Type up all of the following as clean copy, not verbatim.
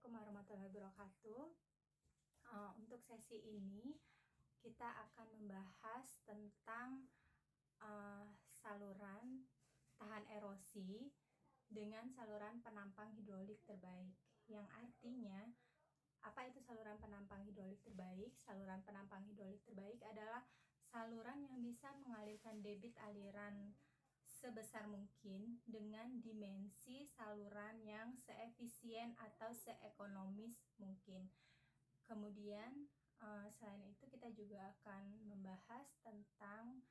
Assalamualaikum warahmatullahi wabarakatuh. Untuk sesi ini kita akan membahas tentang saluran tahan erosi dengan saluran penampang hidrolik terbaik. Yang artinya, apa itu saluran penampang hidrolik terbaik? Saluran penampang hidrolik terbaik adalah saluran yang bisa mengalirkan debit aliran sebesar mungkin dengan dimensi saluran yang seefisien atau seekonomis mungkin. Kemudian selain itu kita juga akan membahas tentang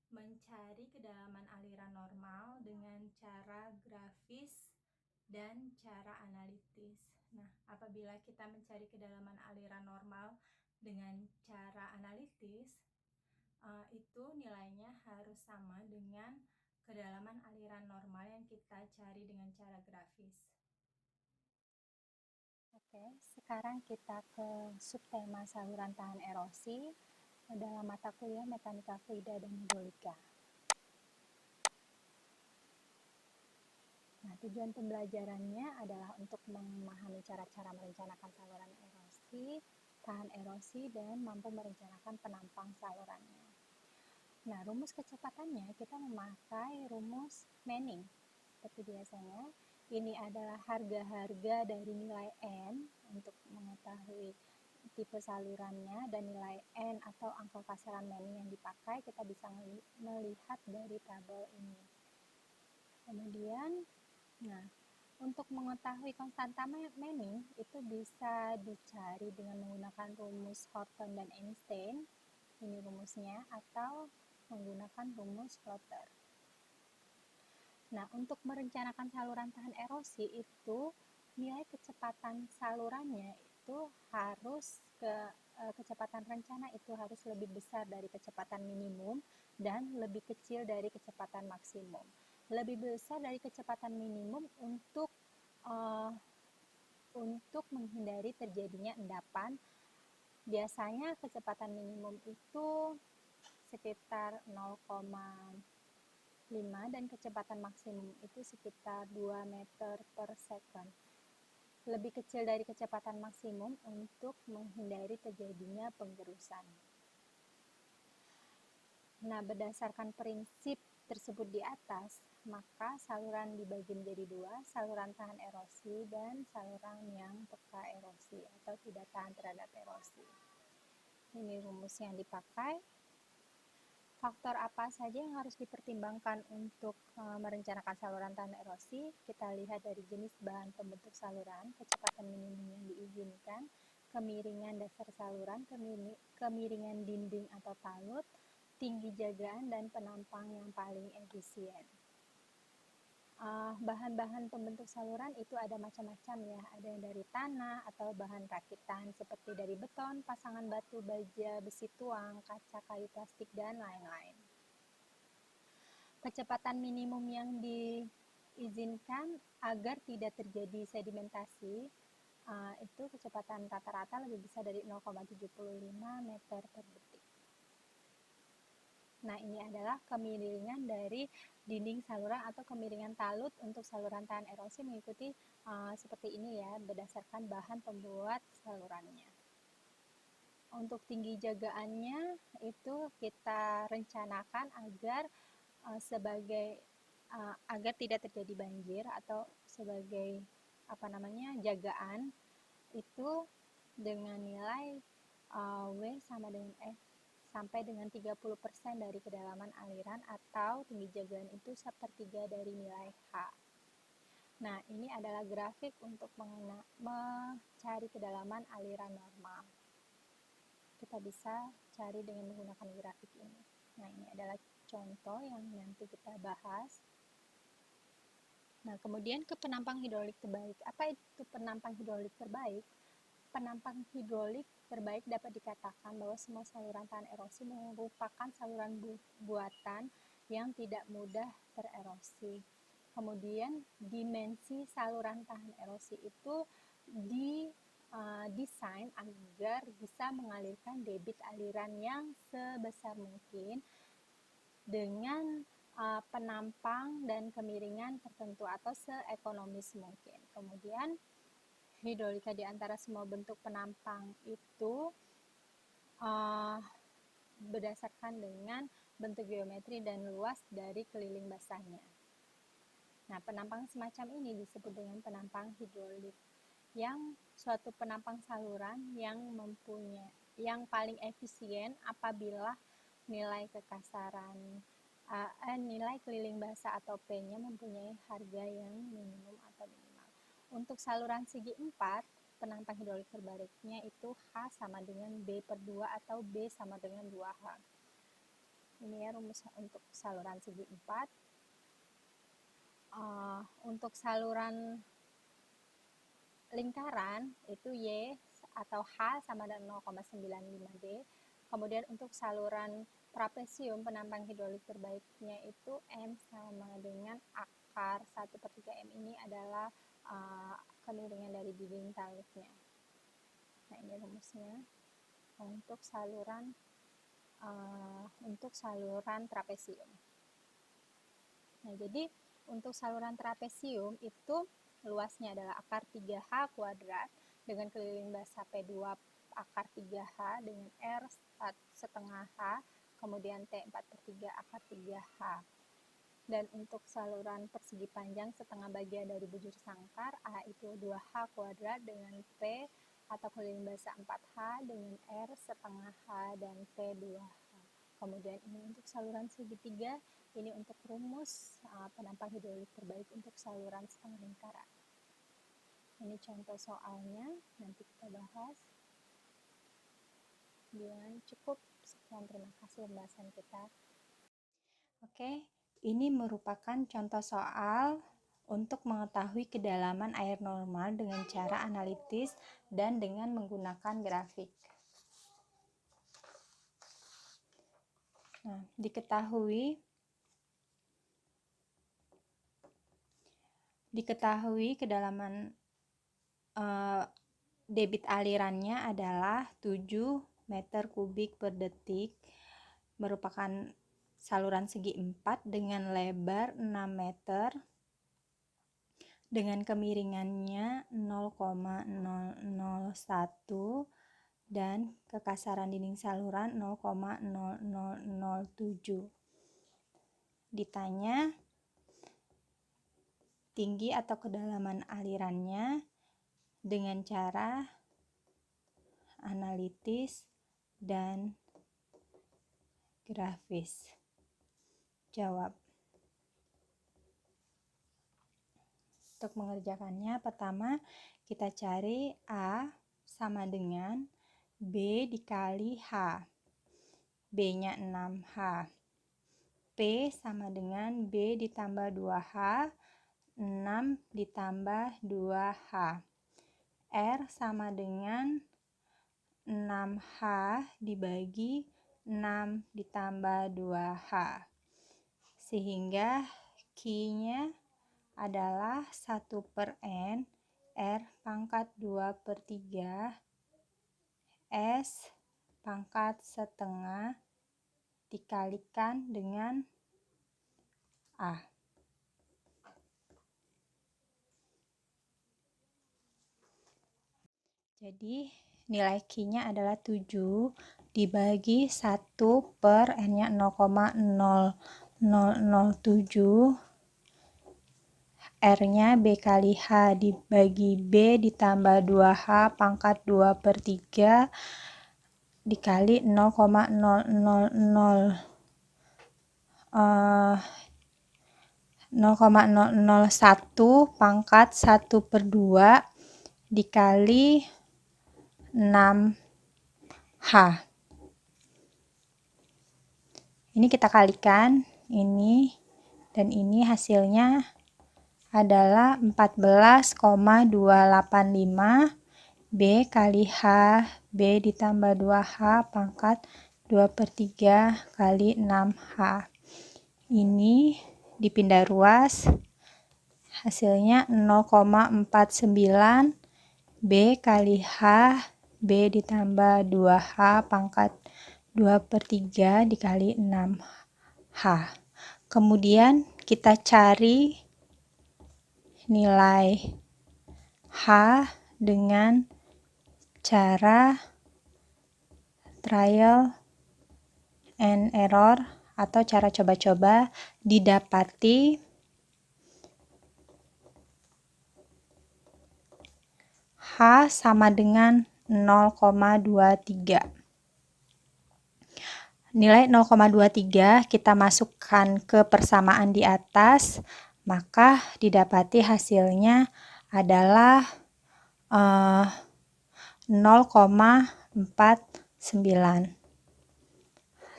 mencari kedalaman aliran normal dengan cara grafis dan cara analitis. Nah, apabila kita mencari kedalaman aliran normal dengan cara analitis, itu nilainya harus sama dengan kedalaman aliran normal yang kita cari dengan cara grafis. Oke, sekarang kita ke subtema saluran tahan erosi dalam mata kuliah Mekanika Fluida dan Hidrolika. Nah, tujuan pembelajarannya adalah untuk memahami cara-cara merencanakan saluran erosi, tahan erosi, dan mampu merencanakan penampang salurannya. Nah, rumus kecepatannya kita memakai rumus Manning. Seperti biasanya, ini adalah harga-harga dari nilai N untuk mengetahui tipe salurannya, dan nilai N atau angka kasaran Manning yang dipakai kita bisa melihat dari tabel ini. Kemudian, untuk mengetahui konstanta Manning itu bisa dicari dengan menggunakan rumus Horton dan Einstein, ini rumusnya, atau menggunakan rumus Floater. Nah, untuk merencanakan saluran tahan erosi itu nilai kecepatan salurannya itu harus kecepatan rencana itu harus lebih besar dari kecepatan minimum dan lebih kecil dari kecepatan maksimum. Lebih besar dari kecepatan minimum untuk menghindari terjadinya endapan. Biasanya kecepatan minimum itu sekitar 0,5 dan kecepatan maksimum itu sekitar 2 meter per second. Lebih kecil dari kecepatan maksimum untuk menghindari terjadinya penggerusan. Nah, berdasarkan prinsip tersebut di atas, maka saluran dibagi menjadi dua, saluran tahan erosi dan saluran yang peka erosi atau tidak tahan terhadap erosi. Ini rumus yang dipakai. Faktor apa saja yang harus dipertimbangkan untuk merencanakan saluran tahan erosi? Kita lihat dari jenis bahan pembentuk saluran, kecepatan minimum yang diizinkan, kemiringan dasar saluran, kemiringan dinding atau talut, tinggi jagaan, dan penampang yang paling efisien. Bahan-bahan pembentuk saluran itu ada macam-macam ya, ada yang dari tanah atau bahan rakitan seperti dari beton, pasangan batu, baja, besi tuang, kaca, kayu plastik, dan lain-lain. Kecepatan minimum yang diizinkan agar tidak terjadi sedimentasi itu kecepatan rata-rata lebih besar dari 0,75 meter per detik. Nah, ini adalah kemiringan dari dinding saluran atau kemiringan talut untuk saluran tahan erosi mengikuti seperti ini ya, berdasarkan bahan pembuat salurannya. Untuk tinggi jagaannya itu kita rencanakan agar agar tidak terjadi banjir atau sebagai jagaan itu dengan nilai W sama dengan F sampai dengan 30% dari kedalaman aliran atau tinggi jagaan itu sepertiga dari nilai H. Nah, ini adalah grafik untuk mencari kedalaman aliran normal. Kita bisa cari dengan menggunakan grafik ini. Nah, ini adalah contoh yang nanti kita bahas. Nah, kemudian ke penampang hidrolik terbaik. Apa itu penampang hidrolik terbaik? Penampang hidrolik terbaik dapat dikatakan bahwa semua saluran tahan erosi merupakan saluran buatan yang tidak mudah tererosi. Kemudian dimensi saluran tahan erosi itu didesain agar bisa mengalirkan debit aliran yang sebesar mungkin dengan penampang dan kemiringan tertentu atau seekonomis mungkin. Kemudian hidrolika di antara semua bentuk penampang itu berdasarkan dengan bentuk geometri dan luas dari keliling basahnya. Nah, penampang semacam ini disebut dengan penampang hidrolik, yang suatu penampang saluran yang paling efisien apabila nilai kekasaran nilai keliling basah atau P-nya mempunyai harga yang minimum atau minimal. Untuk saluran segi 4, penampang hidrolik terbaliknya itu H sama dengan B/2 atau B sama dengan 2H. Ini ya rumus untuk saluran segi 4. Untuk saluran lingkaran itu Y atau H sama dengan 0,95D. Kemudian untuk saluran trapesium, penampang hidrolik terbaiknya itu M sama dengan akar 1/3 M. Ini adalah kemiringan dari dinding taluknya. Nah, ini rumusnya untuk saluran trapesium. Nah, jadi untuk saluran trapesium itu luasnya adalah akar 3H kuadrat dengan keliling basah P2 akar 3H dengan R setengah H, kemudian T4/3 akar 3H. Dan untuk saluran persegi panjang setengah bagian dari bujur sangkar, A itu 2H kuadrat dengan P atau keliling basah 4H dengan R setengah H dan P 2H. Kemudian ini untuk saluran segitiga, ini untuk rumus penampang hidrolik terbaik untuk saluran setengah lingkaran. Ini contoh soalnya, nanti kita bahas. Dan cukup, sekian, terima kasih pembahasan kita. Oke, ini merupakan contoh soal untuk mengetahui kedalaman air normal dengan cara analitis dan dengan menggunakan grafik. Nah, diketahui kedalaman debit alirannya adalah 7 meter kubik per detik, merupakan saluran segi 4 dengan lebar 6 meter dengan kemiringannya 0,001 dan kekasaran dinding saluran 0,0007. Ditanya tinggi atau kedalaman alirannya dengan cara analitis dan grafis. Jawab. Untuk mengerjakannya, pertama kita cari A sama dengan B dikali H. B-nya 6H. P sama dengan B ditambah 2H, 6 ditambah 2H. R sama dengan 6H dibagi 6 ditambah 2H. Sehingga Q-nya adalah 1/N R pangkat 2/3 S pangkat setengah dikalikan dengan A. Jadi nilai Q-nya adalah 7 dibagi 1/N-nya 0,0007, R-nya B kali H dibagi B ditambah 2H pangkat 2/3 dikali 0,001 pangkat 1/2 dikali 6H. Ini kita kalikan, ini dan ini hasilnya adalah 14,285 B kali H, B ditambah 2H pangkat 2/3 kali 6H. Ini dipindah ruas, hasilnya 0,49 B kali H, B ditambah 2H pangkat 2/3 dikali 6H. Kemudian kita cari nilai H dengan cara trial and error atau cara coba-coba didapati H sama dengan 0,23. Nilai 0,23 kita masukkan ke persamaan di atas, maka didapati hasilnya adalah 0,49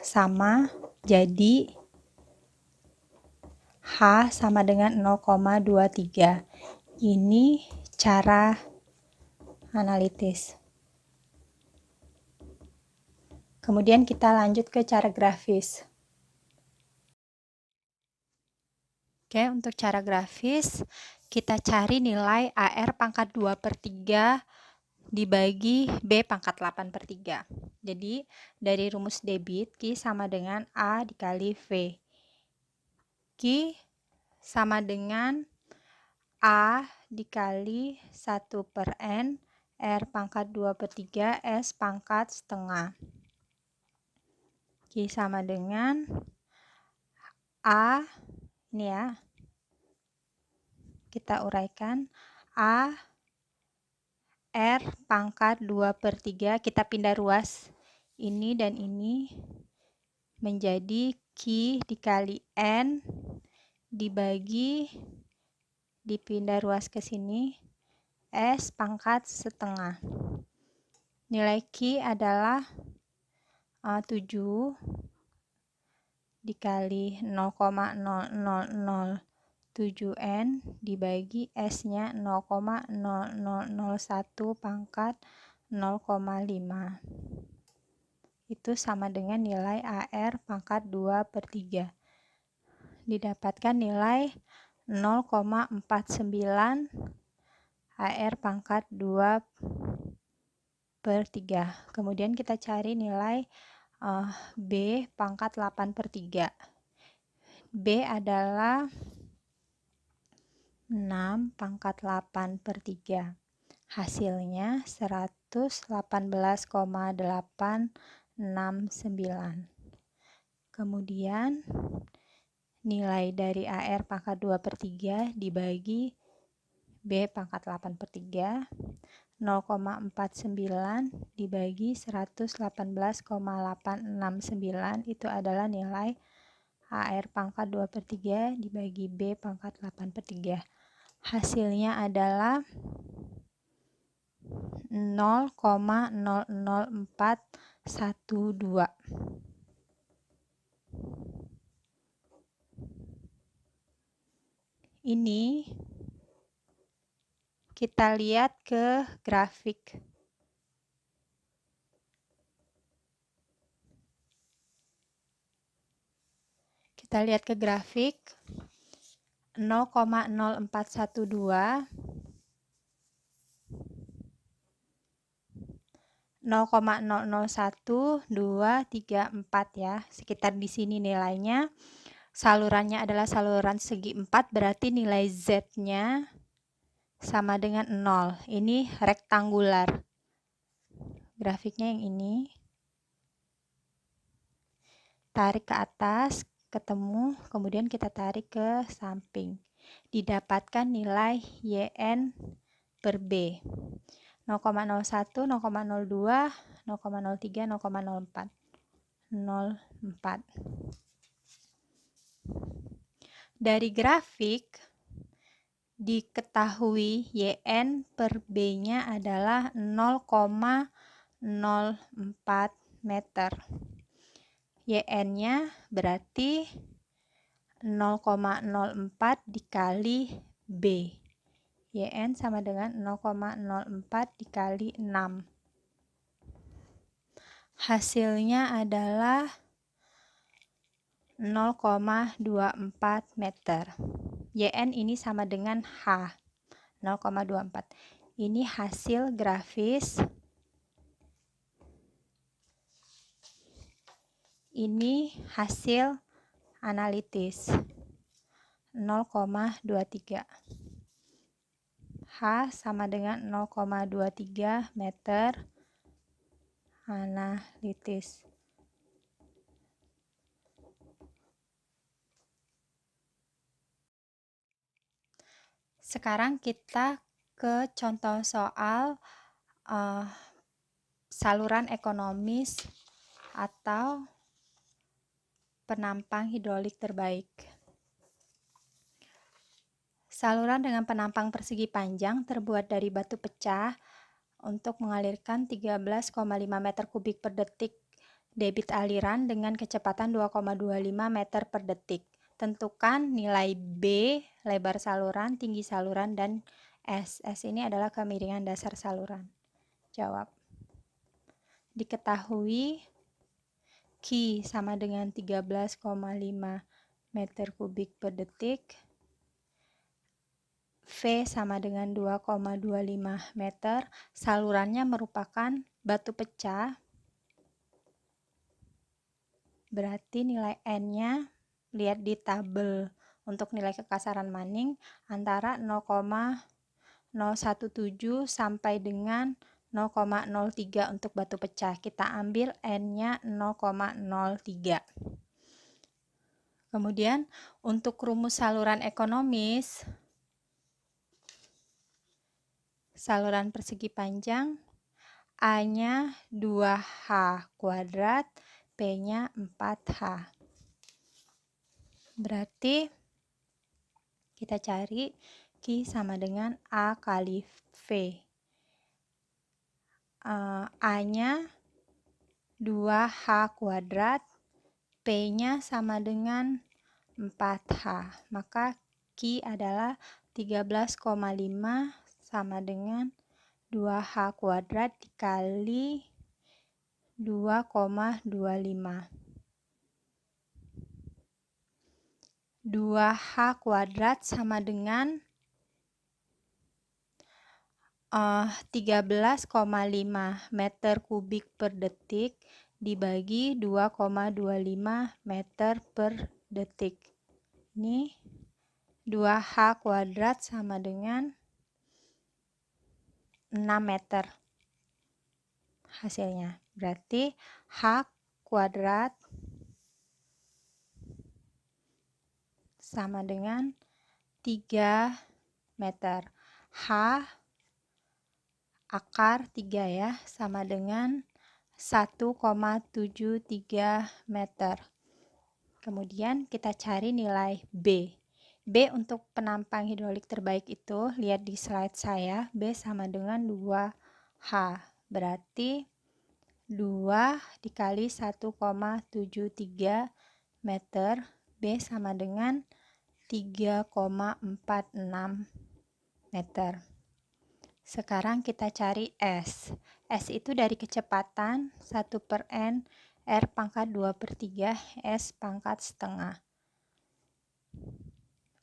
sama, jadi H sama dengan 0,23. Ini cara analitis. Kemudian kita lanjut ke cara grafis. Oke, untuk cara grafis, kita cari nilai AR pangkat 2/3 dibagi B pangkat 8/3. Jadi, dari rumus debit, Q sama dengan A dikali V. Q sama dengan A dikali 1/N R pangkat 2/3 S pangkat setengah. Q sama dengan A, ini ya, kita uraikan A R pangkat 2/3, kita pindah ruas ini dan ini menjadi Q dikali N dibagi, dipindah ruas ke sini, S pangkat setengah. Nilai Q adalah 7 dikali 0,0007N dibagi S-nya 0,0001 pangkat 0,5. Itu sama dengan nilai AR pangkat 2/3. Didapatkan nilai 0,49 AR pangkat 2/3. Kemudian kita cari nilai B pangkat 8/3. B adalah 6 pangkat 8/3. Hasilnya 118,869. Kemudian nilai dari AR pangkat 2/3 dibagi B pangkat 8/3, 0,49 dibagi 118,869 itu adalah nilai AR pangkat 2/3 dibagi B pangkat 8/3. Hasilnya adalah 0,00412. Ini kita lihat ke grafik. Kita lihat ke grafik 0,0412, 0,001, 2, 3, 4 ya. Sekitar di sini nilainya. Salurannya adalah saluran segi 4, berarti nilai Z-nya sama dengan 0. Ini rektangular. Grafiknya yang ini. Tarik ke atas, ketemu, kemudian kita tarik ke samping. Didapatkan nilai YN per B. 0,01, 0,02, 0,03, 0,04. 0,4. Dari grafik diketahui YN per B-nya adalah 0,04 meter. YN-nya berarti 0,04 dikali B. YN sama dengan 0,04 dikali 6. Hasilnya adalah 0,24 meter. YN ini sama dengan H, 0,24. Ini hasil grafis. Ini hasil analitis. 0,23. sama dengan 0,23 meter analitis. Sekarang kita ke contoh soal saluran ekonomis atau penampang hidrolik terbaik. Saluran dengan penampang persegi panjang terbuat dari batu pecah untuk mengalirkan 13,5 meter kubik per detik debit aliran dengan kecepatan 2,25 meter per detik. Tentukan nilai B, lebar saluran, tinggi saluran, dan S. S ini adalah kemiringan dasar saluran. Jawab. Diketahui Q sama dengan 13,5 meter kubik per detik. V sama dengan 2,25 meter. Salurannya merupakan batu pecah. Berarti nilai N-nya lihat di tabel untuk nilai kekasaran maning antara 0,017 sampai dengan 0,03 untuk batu pecah. Kita ambil N-nya 0,03. Kemudian untuk rumus saluran ekonomis, saluran persegi panjang, A-nya 2H kuadrat, P-nya 4H. Berarti kita cari Q sama dengan A kali V. A-nya 2H kuadrat, P-nya sama dengan 4H. Maka Q adalah 13,5 sama dengan 2H kuadrat dikali 2,25. 2H kuadrat sama dengan 13,5 meter kubik per detik dibagi 2,25 meter per detik. Ini 2H kuadrat sama dengan 6 meter hasilnya. Berarti H kuadrat sama dengan 3 meter. H akar 3 ya, sama dengan 1,73 meter. Kemudian kita cari nilai B. B untuk penampang hidrolik terbaik itu, lihat di slide saya, B sama dengan 2H. Berarti 2 dikali 1,73 meter, B sama dengan 3,46 meter. Sekarang kita cari S. S itu dari kecepatan 1/N R pangkat 2/3 S pangkat setengah.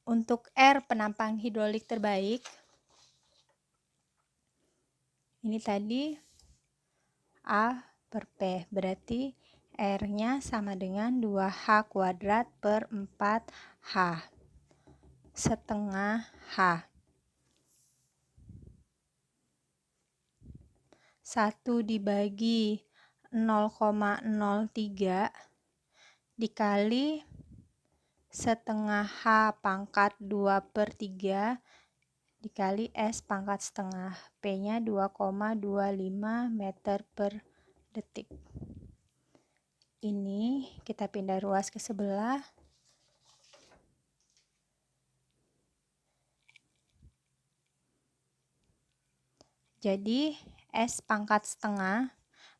Untuk R penampang hidrolik terbaik, ini tadi A per P, berarti R-nya sama dengan 2H kuadrat per 4H, setengah H. 1 dibagi 0,03 dikali setengah H pangkat 2/3 dikali S pangkat setengah. P-nya 2,25 meter per detik. Ini kita pindah ruas ke sebelah. Jadi S pangkat setengah,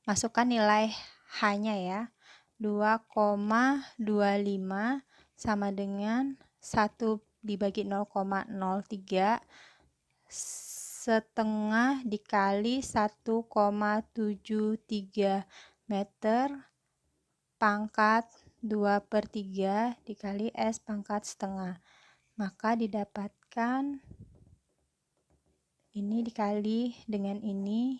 masukkan nilai H-nya ya, 2,25 sama dengan 1 dibagi 0,03 setengah dikali 1,73 meter pangkat 2/3 dikali S pangkat setengah. Maka didapatkan ini dikali dengan ini,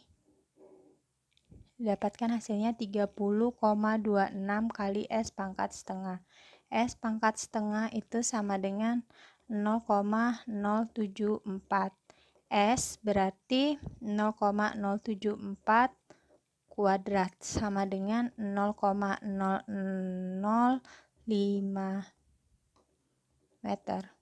didapatkan hasilnya 30,26 kali S pangkat setengah. S pangkat setengah itu sama dengan 0,074. S berarti 0,074 kuadrat sama dengan 0,0005 meter.